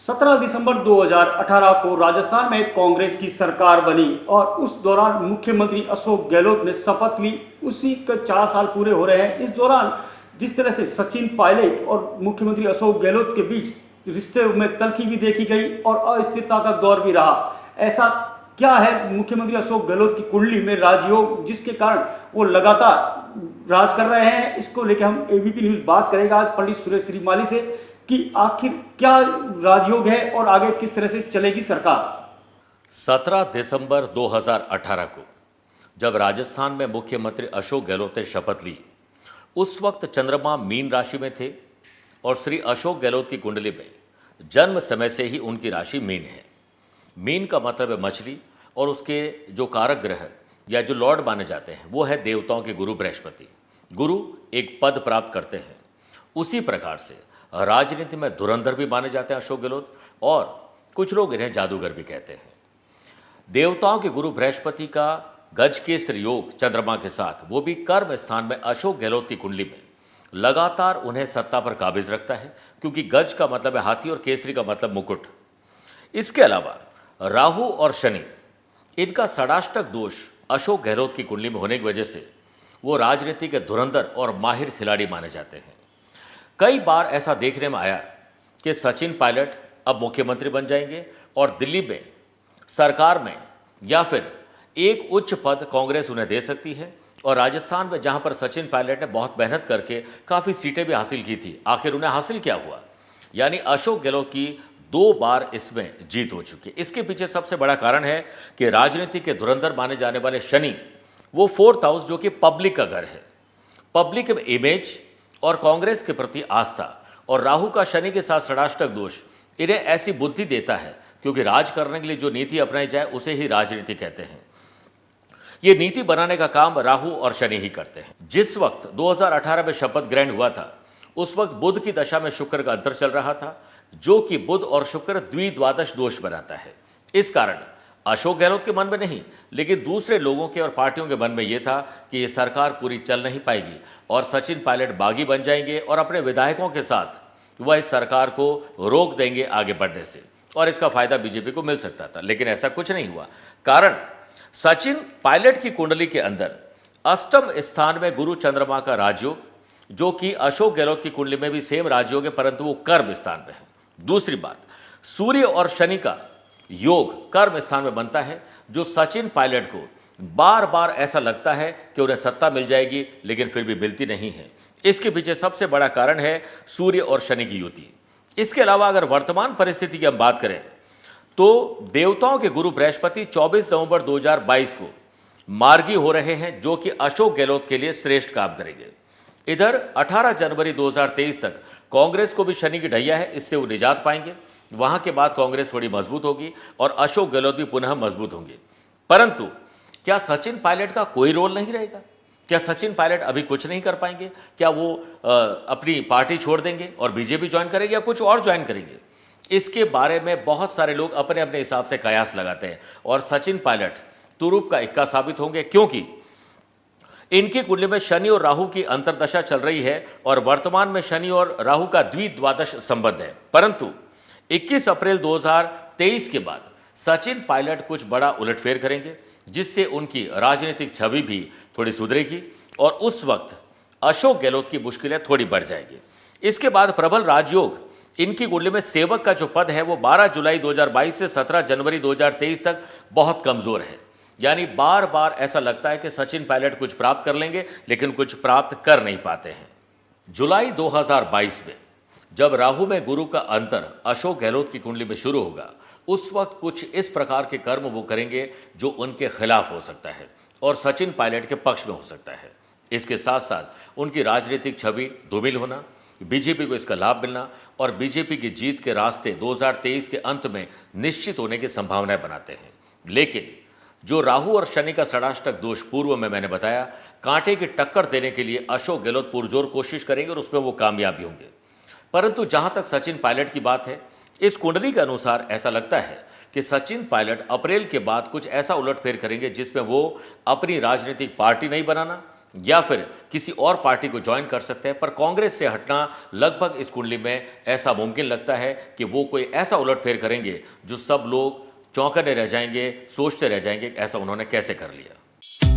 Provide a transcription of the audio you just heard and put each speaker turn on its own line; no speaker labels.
17 दिसंबर 2018 को राजस्थान में कांग्रेस की सरकार बनी और उस दौरान मुख्यमंत्री अशोक गहलोत ने शपथ ली। उसी के 4 साल पूरे हो रहे हैं। इस दौरान जिस तरह से सचिन पायलट और मुख्यमंत्री अशोक गहलोत के बीच रिश्ते में तल्खी भी देखी गई और अस्थिरता का दौर भी रहा। ऐसा क्या है मुख्यमंत्री अशोक गहलोत की कुंडली में राजयोग जिसके कारण वो लगातार राज कर रहे हैं? इसको लेकर हम एबीपी न्यूज बात करेगा आज पंडित सुरेश श्रीमाली से कि आखिर क्या राजयोग है और आगे किस तरह से चलेगी सरकार।
17 दिसंबर 2018 को जब राजस्थान में मुख्यमंत्री अशोक गहलोत ने शपथ ली, उस वक्त चंद्रमा मीन राशि में थे और श्री अशोक गहलोत की कुंडली में जन्म समय से ही उनकी राशि मीन है। मीन का मतलब है मछली और उसके जो कारक ग्रह या जो लॉर्ड माने जाते हैं वो है देवताओं के गुरु बृहस्पति। गुरु एक पद प्राप्त करते हैं। उसी प्रकार से राजनीति में धुरंधर भी माने जाते हैं अशोक गहलोत और कुछ लोग इन्हें जादूगर भी कहते हैं। देवताओं के गुरु बृहस्पति का गज केसरी योग चंद्रमा के साथ, वो भी कर्म स्थान में अशोक गहलोत की कुंडली में लगातार उन्हें सत्ता पर काबिज रखता है, क्योंकि गज का मतलब है हाथी और केसरी का मतलब मुकुट। इसके अलावा राहु और शनि, इनका षडाष्टक दोष अशोक गहलोत की कुंडली में होने की वजह से वो राजनीति के धुरंधर और माहिर खिलाड़ी माने जाते हैं। कई बार ऐसा देखने में आया कि सचिन पायलट अब मुख्यमंत्री बन जाएंगे और दिल्ली में सरकार में या फिर एक उच्च पद कांग्रेस उन्हें दे सकती है। और राजस्थान में जहां पर सचिन पायलट ने बहुत मेहनत करके काफ़ी सीटें भी हासिल की थी, आखिर उन्हें हासिल क्या हुआ? यानी अशोक गहलोत की 2 बार इसमें जीत हो चुकी है। इसके पीछे सबसे बड़ा कारण है कि राजनीति के धुरंधर माने जाने वाले शनि, वो 4th हाउस जो कि पब्लिक का घर है, पब्लिक इमेज और कांग्रेस के प्रति आस्था, और राहु का शनि के साथ षडाष्टक दोष इन्हें ऐसी बुद्धि देता है, क्योंकि राज करने के लिए जो नीति अपनाई जाए उसे ही राजनीति कहते हैं। ये नीति बनाने का काम राहु और शनि ही करते हैं। जिस वक्त 2018 में शपथ ग्रहण हुआ था, उस वक्त बुध की दशा में शुक्र का अंतर चल रहा था, जो कि बुध और शुक्र द्विद्वादश दोष बनाता है। इस कारण अशोक गहलोत के मन में नहीं, लेकिन दूसरे लोगों के और पार्टियों के मन में यह था कि यह सरकार पूरी चल नहीं पाएगी और सचिन पायलट बागी बन जाएंगे और अपने विधायकों के साथ वह इस सरकार को रोक देंगे आगे बढ़ने से, और इसका फायदा बीजेपी को मिल सकता था। लेकिन ऐसा कुछ नहीं हुआ। कारण सचिन पायलट की कुंडली के अंदर अष्टम स्थान में गुरु चंद्रमा का राजयोग, जो कि अशोक गहलोत की कुंडली में भी सेम राजयोग है, परंतु वो कर्म स्थान में है। दूसरी बात, सूर्य और शनि का योग कर्म स्थान में बनता है, जो सचिन पायलट को बार बार ऐसा लगता है कि उन्हें सत्ता मिल जाएगी, लेकिन फिर भी मिलती नहीं है। इसके पीछे सबसे बड़ा कारण है सूर्य और शनि की युति। इसके अलावा अगर वर्तमान परिस्थिति की हम बात करें तो देवताओं के गुरु बृहस्पति 24 नवंबर 2022 को मार्गी हो रहे हैं, जो कि अशोक गहलोत के लिए श्रेष्ठ काम करेंगे। इधर 18 जनवरी 2023 तक कांग्रेस को भी शनि की ढैया है, इससे वो निजात पाएंगे। वहां के बाद कांग्रेस थोड़ी मजबूत होगी और अशोक गहलोत भी पुनः मजबूत होंगे। परंतु क्या सचिन पायलट का कोई रोल नहीं रहेगा? क्या सचिन पायलट अभी कुछ नहीं कर पाएंगे? क्या वो अपनी पार्टी छोड़ देंगे और बीजेपी ज्वाइन करेंगे या कुछ और ज्वाइन करेंगे? इसके बारे में बहुत सारे लोग अपने अपने हिसाब से कयास लगाते हैं और सचिन पायलट तुरुप का इक्का साबित होंगे, क्योंकि इनकी कुंडली में शनि और राहु की अंतरदशा चल रही है और वर्तमान में शनि और राहु का द्विद्वादश संबंध है। परंतु 21 अप्रैल 2023 के बाद सचिन पायलट कुछ बड़ा उलटफेर करेंगे, जिससे उनकी राजनीतिक छवि भी थोड़ी सुधरेगी और उस वक्त अशोक गहलोत की मुश्किलें थोड़ी बढ़ जाएगी। इसके बाद प्रबल राजयोग, इनकी कुंडली में सेवक का जो पद है वो 12 जुलाई 2022 से 17 जनवरी 2023 तक बहुत कमजोर है। यानी बार बार ऐसा लगता है कि सचिन पायलट कुछ प्राप्त कर लेंगे, लेकिन कुछ प्राप्त कर नहीं पाते हैं। जुलाई 2022 में जब राहु में गुरु का अंतर अशोक गहलोत की कुंडली में शुरू होगा, उस वक्त कुछ इस प्रकार के कर्म वो करेंगे जो उनके खिलाफ हो सकता है और सचिन पायलट के पक्ष में हो सकता है। इसके साथ साथ उनकी राजनीतिक छवि धूमिल होना, बीजेपी को इसका लाभ मिलना और बीजेपी की जीत के रास्ते 2023 के अंत में निश्चित होने की संभावनाएं बनाते हैं। लेकिन जो राहु और शनि का षडाष्टक दोष पूर्व में मैंने बताया, कांटे की टक्कर देने के लिए अशोक गहलोत पुरजोर कोशिश करेंगे और उसमें वो कामयाब भी होंगे। परंतु जहां तक सचिन पायलट की बात है, इस कुंडली के अनुसार ऐसा लगता है कि सचिन पायलट अप्रैल के बाद कुछ ऐसा उलटफेर करेंगे जिसमें वो अपनी राजनीतिक पार्टी नहीं बनाना, या फिर किसी और पार्टी को ज्वाइन कर सकते हैं, पर कांग्रेस से हटना लगभग इस कुंडली में ऐसा मुमकिन लगता है कि वो कोई ऐसा उलटफेर करेंगे जो सब लोग चौंकने रह जाएंगे, सोचते रह जाएंगे ऐसा उन्होंने कैसे कर लिया।